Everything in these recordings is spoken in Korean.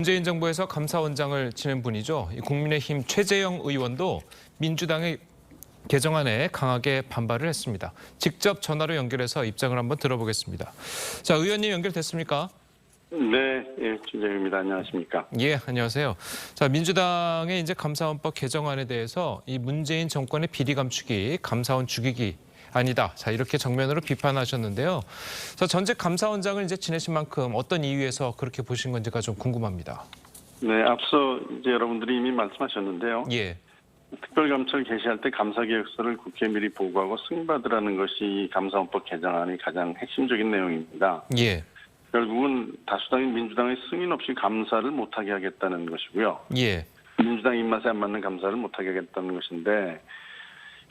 문재인 정부에서 감사원장을 지낸 분이죠. 국민의힘 최재형 의원도 민주당의 개정안에 강하게 반발을 했습니다. 직접 전화로 연결해서 입장을 한번 들어보겠습니다. 자, 의원님 연결됐습니까? 네, 주재입니다. 안녕하십니까? 예, 안녕하세요. 자, 민주당의 이제 감사원법 개정안에 대해서 이 문재인 정권의 비리 감추기, 감사원 죽이기 아니다. 자, 이렇게 정면으로 비판하셨는데요. 자, 전직 감사원장을 이제 지내신 만큼 어떤 이유에서 그렇게 보신 건지가 좀 궁금합니다. 네, 앞서 이제 여러분들이 이미 말씀하셨는데요. 예, 특별감찰 개시할 때 감사계획서를 국회에 미리 보고하고 승인받으라는 것이 감사원법 개정안의 가장 핵심적인 내용입니다. 예, 결국은 다수당인 민주당의 승인 없이 감사를 못하게 하겠다는 것이고요. 예, 민주당 입맛에 안 맞는 감사를 못하게 하겠다는 것인데,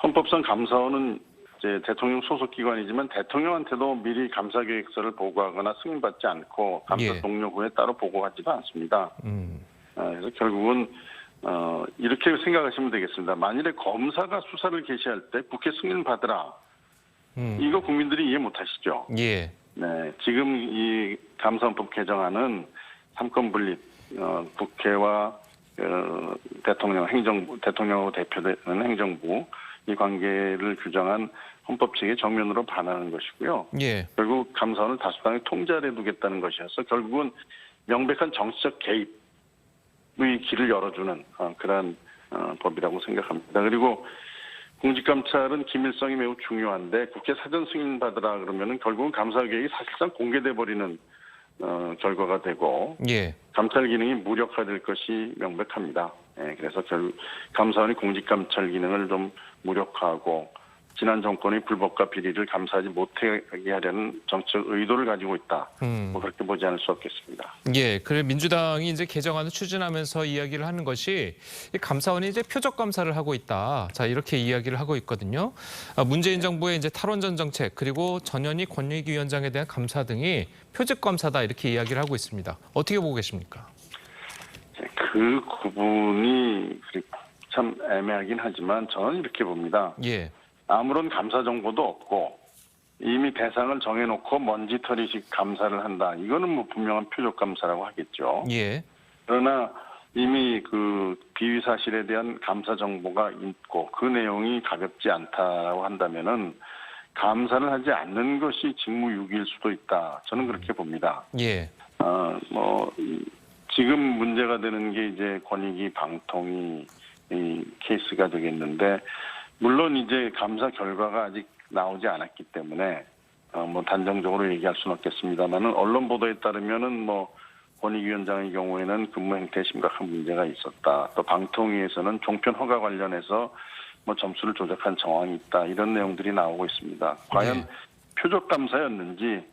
헌법상 감사원은 이제 대통령 소속 기관이지만 대통령한테도 미리 감사계획서를 보고하거나 승인받지 않고 감사 예. 종료 후에 따로 보고하지도 않습니다. 그래서 결국은 이렇게 생각하시면 되겠습니다. 만일에 검사가 수사를 개시할 때 국회 승인 받으라. 이거 국민들이 이해 못하시죠? 예, 네, 지금 이 감사원법 개정안은 삼권 분립, 국회와 대통령으로 대표되는 행정부 이 관계를 규정한 헌법 측의 정면으로 반하는 것이고요. 예, 결국 감사원을 다수당의 통제 아래 두겠다는 것이어서 결국은 명백한 정치적 개입의 길을 열어주는 그러한 법이라고 생각합니다. 그리고 공직감찰은 기밀성이 매우 중요한데 국회 사전 승인 받으라 그러면은 결국은 감사 계획이 사실상 공개돼 버리는 결과가 되고 예. 감찰 기능이 무력화될 것이 명백합니다. 그래서 감사원이 공직감찰 기능을 좀 무력화하고 지난 정권의 불법과 비리를 감사하지 못하게 하려는 정책 의도를 가지고 있다. 뭐 그렇게 보지 않을 수 없겠습니다. 예, 그래 민주당이 이제 개정안을 추진하면서 이야기를 하는 것이 이 감사원이 이제 표적 감사를 하고 있다. 자, 이렇게 이야기를 하고 있거든요. 문재인 정부의 이제 탈원전 정책 그리고 전현희 권익위원장에 대한 감사 등이 표적 감사다 이렇게 이야기를 하고 있습니다. 어떻게 보고 계십니까? 그 구분이 참 애매하긴 하지만 저는 이렇게 봅니다. 예, 아무런 감사 정보도 없고 이미 대상을 정해놓고 먼지털이식 감사를 한다. 이거는 뭐 분명한 표적 감사라고 하겠죠. 예, 그러나 이미 그 비위 사실에 대한 감사 정보가 있고 그 내용이 가볍지 않다고 한다면은 감사를 하지 않는 것이 직무유기일 수도 있다. 저는 그렇게 봅니다. 예, 지금 문제가 되는 게 이제 권익위 방통위 이 케이스가 되겠는데, 물론 이제 감사 결과가 아직 나오지 않았기 때문에 뭐 단정적으로 얘기할 수는 없겠습니다만은 언론 보도에 따르면은 뭐 권익위원장의 경우에는 근무 행태에 심각한 문제가 있었다. 또 방통위에서는 종편 허가 관련해서 뭐 점수를 조작한 정황이 있다. 이런 내용들이 나오고 있습니다. 과연 표적 감사였는지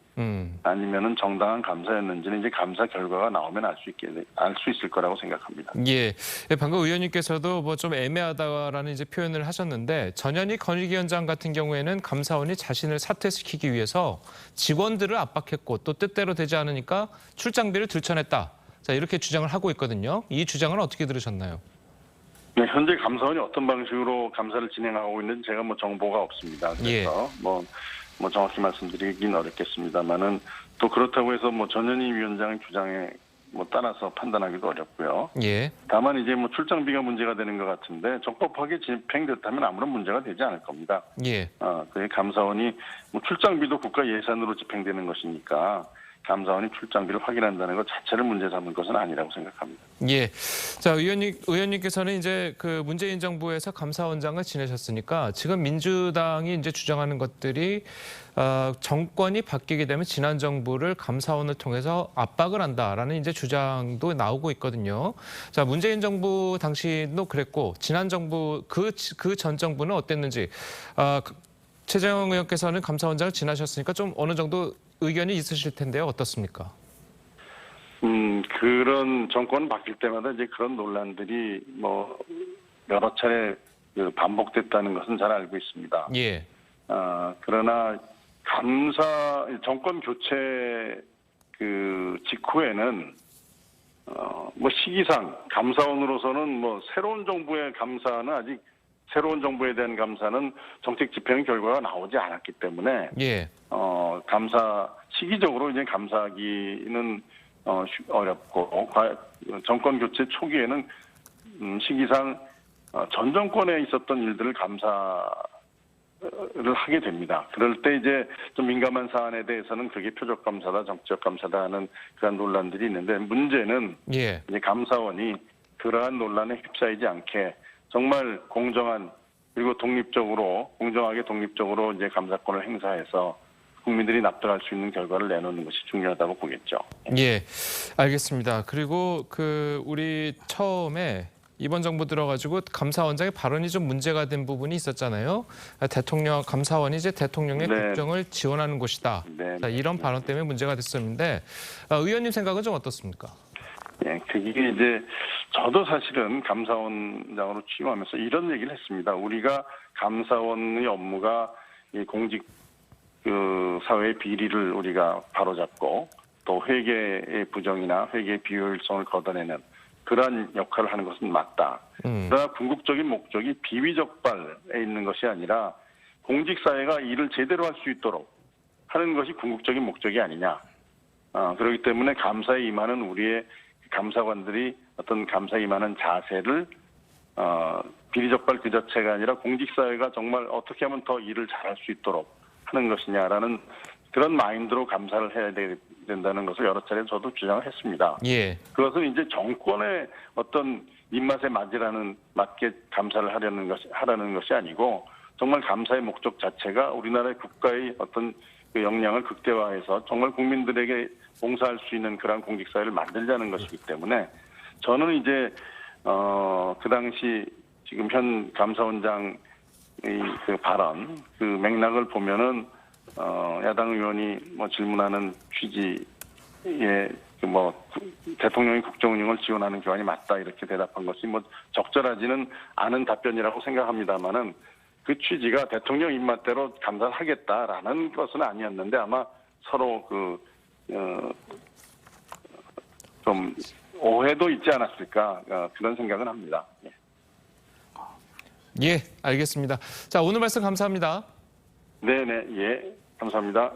아니면은 정당한 감사였는지는 이제 감사 결과가 나오면 알 수 있을 거라고 생각합니다. 예. 방금 의원님께서도 뭐 좀 애매하다라는 이제 표현을 하셨는데 전현희 권익위원장 같은 경우에는 감사원이 자신을 사퇴시키기 위해서 직원들을 압박했고 또 뜻대로 되지 않으니까 출장비를 들춰냈다. 자, 이렇게 주장을 하고 있거든요. 이 주장은 어떻게 들으셨나요? 네, 현재 감사원이 어떤 방식으로 감사를 진행하고 있는지 제가 뭐 정보가 없습니다. 그래서 뭐 정확히 말씀드리긴 어렵겠습니다만은 또 그렇다고 해서 뭐 전현희 위원장의 주장에 뭐 따라서 판단하기도 어렵고요. 예. 다만 이제 뭐 출장비가 문제가 되는 것 같은데 적법하게 집행됐다면 아무런 문제가 되지 않을 겁니다. 예. 그 감사원이 뭐 출장비도 국가 예산으로 집행되는 것이니까 감사원이 출장비를 확인한다는 것 자체를 문제 삼는 것은 아니라고 생각합니다. 예. 자, 의원님께서는 이제 그 문재인 정부에서 감사원장을 지내셨으니까 지금 민주당이 이제 주장하는 것들이 정권이 바뀌게 되면 지난 정부를 감사원을 통해서 압박을 한다라는 이제 주장도 나오고 있거든요. 자, 문재인 정부 당시도 그랬고 지난 정부 그 전 정부는 어땠는지 최재형 의원께서는 감사원장을 지나셨으니까 좀 어느 정도 의견이 있으실 텐데요. 어떻습니까? 그런 정권 바뀔 때마다 이제 그런 논란들이 뭐 여러 차례 반복됐다는 것은 잘 알고 있습니다. 예. 그러나 정권 교체 그 직후에는 뭐 시기상 감사원으로서는 뭐 새로운 정부의 감사는 아직 새로운 정부에 대한 감사는 정책 집행 결과가 나오지 않았기 때문에 예. 감사 시기적으로 이제 감사하기는 어렵고 정권 교체 초기에는 시기상 전 정권에 있었던 일들을 감사를 하게 됩니다. 그럴 때 이제 좀 민감한 사안에 대해서는 그게 표적 감사다, 정치적 감사다 하는 그런 논란들이 있는데 문제는 예. 이제 감사원이 그러한 논란에 휩싸이지 않게 정말 공정한 그리고 공정하게 독립적으로 이제 감사권을 행사해서 국민들이 납득할 수 있는 결과를 내놓는 것이 중요하다고 보겠죠. 예, 알겠습니다. 그리고 우리 처음에 이번 정부 들어가지고 감사원장의 발언이 좀 문제가 된 부분이 있었잖아요. 감사원이 이제 대통령의 네. 국정을 지원하는 곳이다. 네. 자, 이런 발언 때문에 문제가 됐었는데 의원님 생각은 좀 어떻습니까? 예, 그게 이제 저도 사실은 감사원장으로 취임하면서 이런 얘기를 했습니다. 우리가 감사원의 업무가 이 공직 사회의 비리를 우리가 바로잡고 또 회계의 부정이나 회계의 비효율성을 걷어내는 그러한 역할을 하는 것은 맞다. 그러나 궁극적인 목적이 비위적발에 있는 것이 아니라 공직사회가 일을 제대로 할 수 있도록 하는 것이 궁극적인 목적이 아니냐. 그렇기 때문에 감사에 임하는 우리의 감사관들이 어떤 감사에 임하는 자세를 비리적발 그 자체가 아니라 공직사회가 정말 어떻게 하면 더 일을 잘할 수 있도록 하는 것이냐라는 그런 마인드로 감사를 해야 된다는 것을 여러 차례 저도 주장을 했습니다. 예. 그것은 이제 정권의 어떤 입맛에 맞게 감사를 하라는 것이 아니고 정말 감사의 목적 자체가 우리나라의 국가의 어떤 그 역량을 극대화해서 정말 국민들에게 봉사할 수 있는 그런 공직사회를 만들자는 것이기 때문에 저는 이제 그 당시 지금 현 감사원장의 그 발언 그 맥락을 보면은 야당 의원이 질문하는 취지에 대통령이 국정운영을 지원하는 교환이 맞다 이렇게 대답한 것이 적절하지는 않은 답변이라고 생각합니다만은 그 취지가 대통령 입맛대로 감사를 하겠다라는 것은 아니었는데 아마 서로 좀 오해도 있지 않았을까 그런 생각은 합니다. 예, 알겠습니다. 자, 오늘 말씀 감사합니다. 네네, 예, 감사합니다.